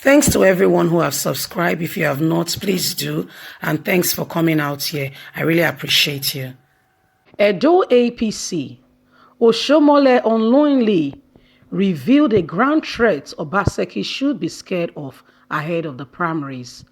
Thanks to everyone who have subscribed. If you have not, please do. And thanks for coming out here. I really appreciate you. Edo APC. Oshiomhole unknowingly revealed a grand threat Obaseki should be scared of ahead of the primaries.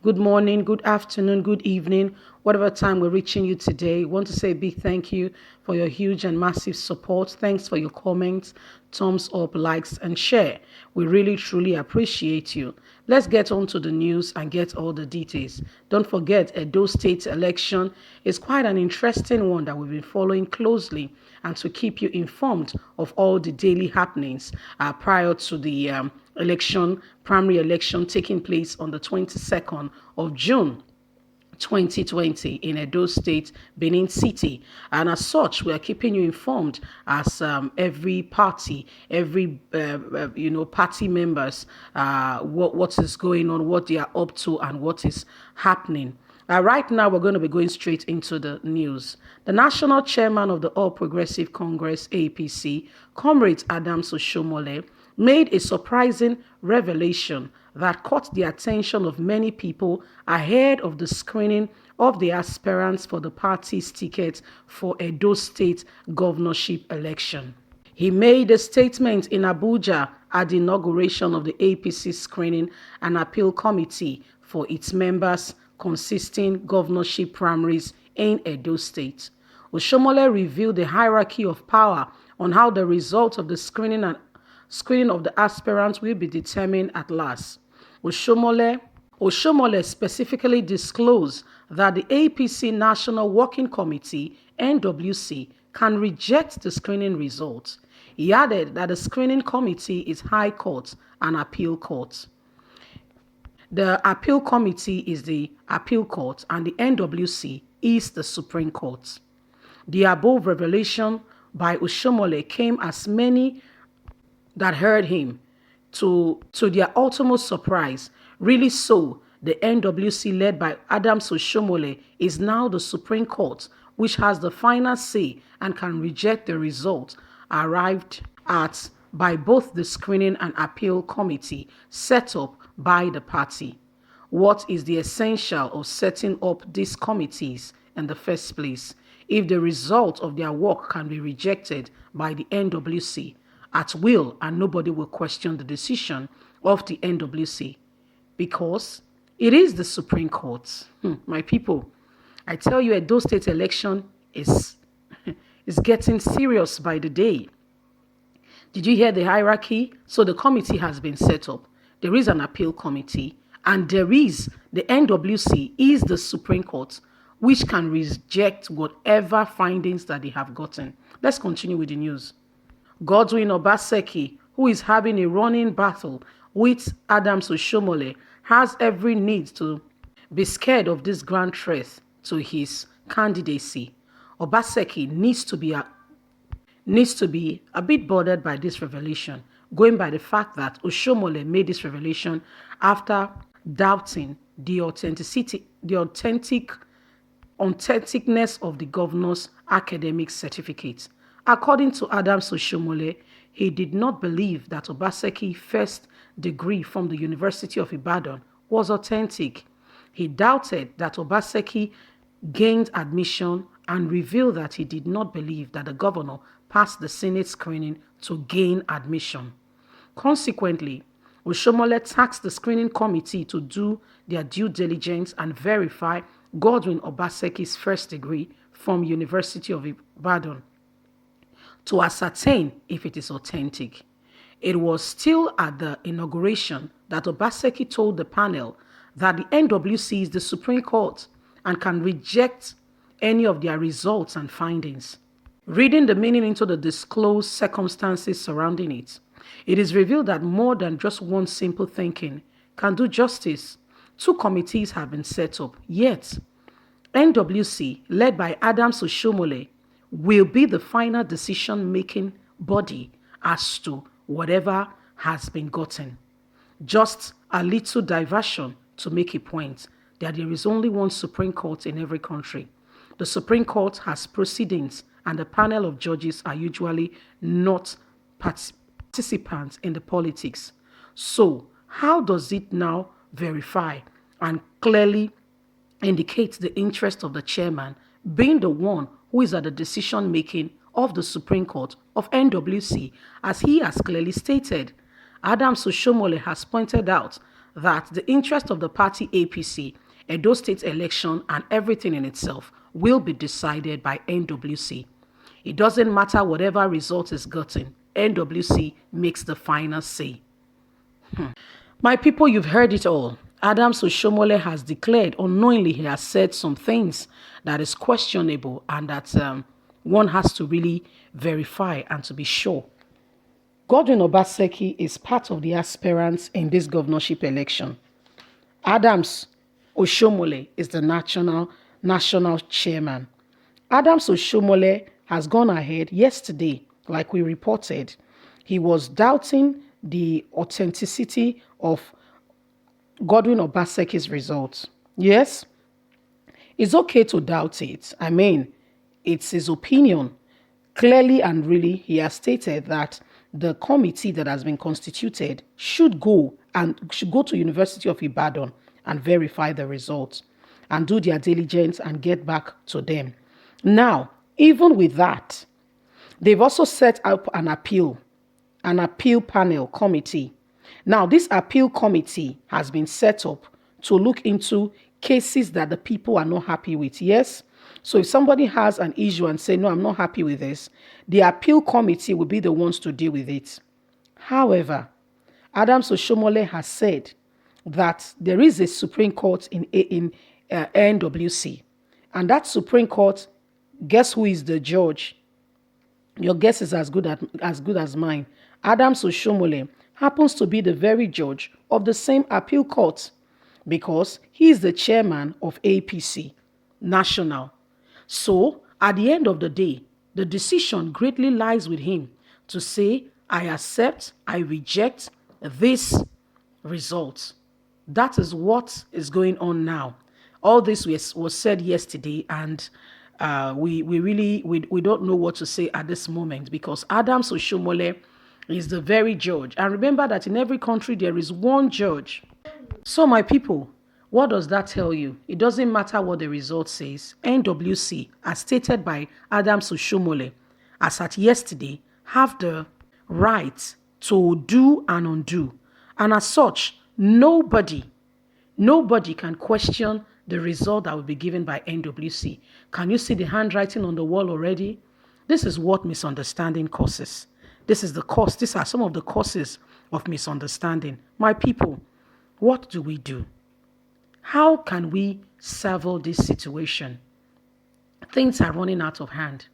Good morning, good afternoon, good evening, whatever time we're reaching you today. Want to say a big thank you for your huge and massive support. Thanks for your comments, thumbs up, likes, and share. We really, truly appreciate you. Let's get on to the news and get all the details. Don't forget, Edo State election is quite an interesting one that we've been following closely, and to keep you informed of all the daily happenings prior to the primary election taking place on the 22nd of June 2020 in Edo State, Benin City. And as such, we are keeping you informed as every party, every party members, what is going on, what they are up to, and what is happening. Right now, we're going to be going straight into the news. The national chairman of the All Progressive Congress, APC, Comrade Adams Oshiomhole, made a surprising revelation that caught the attention of many people ahead of the screening of the aspirants for the party's ticket for Edo State governorship election. He made a statement in Abuja at the inauguration of the APC Screening and Appeal Committee for its members consisting governorship primaries in Edo State. Oshiomhole revealed the hierarchy of power on how the result of the screening of the aspirants will be determined at last. Oshiomhole specifically disclosed that the APC National Working Committee, NWC, can reject the screening results. He added that the screening committee is High Court and Appeal Court. The Appeal Committee is the Appeal Court and the NWC is the Supreme Court. The above revelation by Oshiomhole came as many that heard him to their utmost surprise. Really so, the NWC led by Adams Oshiomhole is now the Supreme Court, which has the final say and can reject the result arrived at by both the Screening and Appeal Committee set up by the party. What is the essential of setting up these committees in the first place if the result of their work can be rejected by the NWC at will and nobody will question the decision of the NWC? Because it is the Supreme Court. My people, I tell you, Edo State election is getting serious by the day. Did you hear the hierarchy? So the committee has been set up. There is an appeal committee, and there is the NWC is the Supreme Court, which can reject whatever findings that they have gotten. Let's continue with the news. Godwin Obaseki, who is having a running battle with Adams Oshiomhole, has every need to be scared of this grand threat to his candidacy. Obaseki needs to be a bit bothered by this revelation, going by the fact that Oshiomhole made this revelation after doubting the authenticness of the governor's academic certificate. According to Adams Oshiomhole, he did not believe that Obaseki's first degree from the University of Ibadan was authentic. He doubted that Obaseki gained admission and revealed that he did not believe that the governor passed the Senate screening to gain admission. Consequently, Oshiomhole tasked the screening committee to do their due diligence and verify Godwin Obaseki's first degree from University of Ibadan to ascertain if it is authentic. It was still at the inauguration that Obaseki told the panel that the NWC is the Supreme Court and can reject any of their results and findings. Reading the meaning into the disclosed circumstances surrounding it, it is revealed that more than just one simple thinking can do justice. Two committees have been set up, yet NWC, led by Adams Oshiomhole, will be the final decision-making body as to whatever has been gotten. Just a little diversion to make a point that there is only one Supreme Court in every country. The Supreme Court has proceedings, and the panel of judges are usually not participants in the politics. So How does it now verify and clearly indicate the interest of the chairman being the one who is at the decision making of the Supreme Court of NWC, as he has clearly stated? Adams Oshiomhole has pointed out that the interest of the party APC, Edo State election and everything in itself will be decided by NWC. It doesn't matter whatever result is gotten, NWC makes the final say. My people, you've heard it all. Adams Oshiomhole has declared, unknowingly, he has said some things that is questionable and that one has to really verify and to be sure. Godwin Obaseki is part of the aspirants in this governorship election. Adams Oshiomhole is the national chairman. Adams Oshiomhole has gone ahead yesterday, like we reported. He was doubting the authenticity of Godwin Obaseki's results. Yes, it's okay to doubt it. I mean, it's his opinion. Clearly and really, he has stated that the committee that has been constituted should go to University of Ibadan and verify the results and do their diligence and get back to them. Now, even with that, they've also set up an appeal panel committee. Now, this appeal committee has been set up to look into cases that the people are not happy with. Yes. So if somebody has an issue and say, no, I'm not happy with this, the appeal committee will be the ones to deal with it. However, Adams Oshiomhole has said that there is a Supreme Court in NWC. And that Supreme Court, guess who is the judge? Your guess is as good as mine. Adams Oshiomhole happens to be the very judge of the same appeal court because he is the chairman of APC National. So, at the end of the day, the decision greatly lies with him to say, I accept, I reject this result. That is what is going on now. All this was said yesterday, and we don't know what to say at this moment because Adams Oshiomhole is the very judge. And remember that in every country there is one judge. So my people, what does that tell you? It doesn't matter what the result says. NWC, as stated by Adams Oshiomhole, as at yesterday, have the right to do and undo. And as such, nobody can question the result that will be given by NWC. Can you see the handwriting on the wall already? This is what misunderstanding causes. This is the cause. These are some of the causes of misunderstanding. My people, what do we do? How can we settle this situation? Things are running out of hand.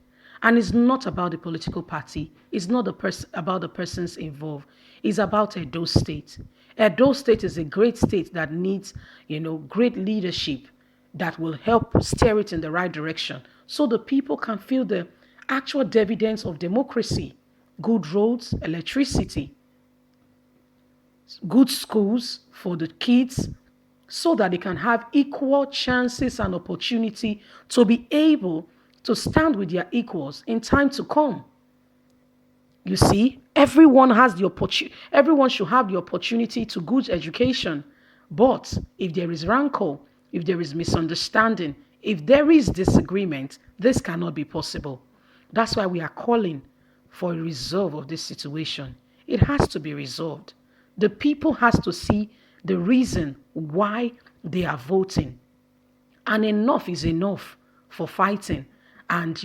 And it's not about the political party. It's not about the persons involved. It's about Edo State. Edo State is a great state that needs, great leadership that will help steer it in the right direction so the people can feel the actual dividends of democracy. Good roads, electricity, good schools for the kids so that they can have equal chances and opportunity to be able to stand with their equals in time to come. You see, everyone should have the opportunity to good education. But if there is rancor, if there is misunderstanding, if there is disagreement, this cannot be possible. That's why we are calling for a resolve of this situation. It has to be resolved. The people has to see the reason why they are voting. And enough is enough for fighting and,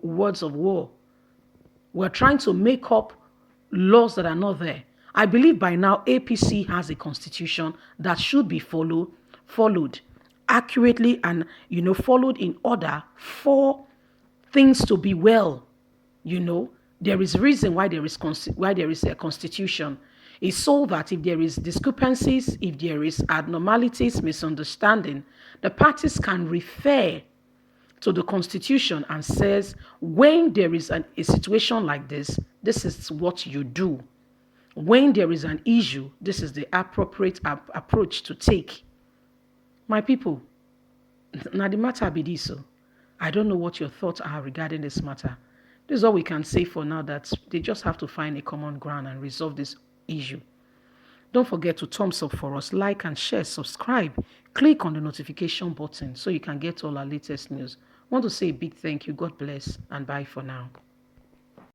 words of war. We're trying to make up laws that are not there. I believe by now APC has a constitution that should be followed accurately and, followed in order for things to be well. There is reason why there is a constitution. It's so that if there is discrepancies, if there is abnormalities, misunderstanding, the parties can refer to the constitution and says, when there is a situation like this, this is what you do. When there is an issue, this is the appropriate approach to take. My people, now the matter be this. I don't know what your thoughts are regarding this matter. This is all we can say for now, that they just have to find a common ground and resolve this issue. Don't forget to thumbs up for us, like and share, subscribe. Click on the notification button so you can get all our latest news. I want to say a big thank you. God bless and bye for now.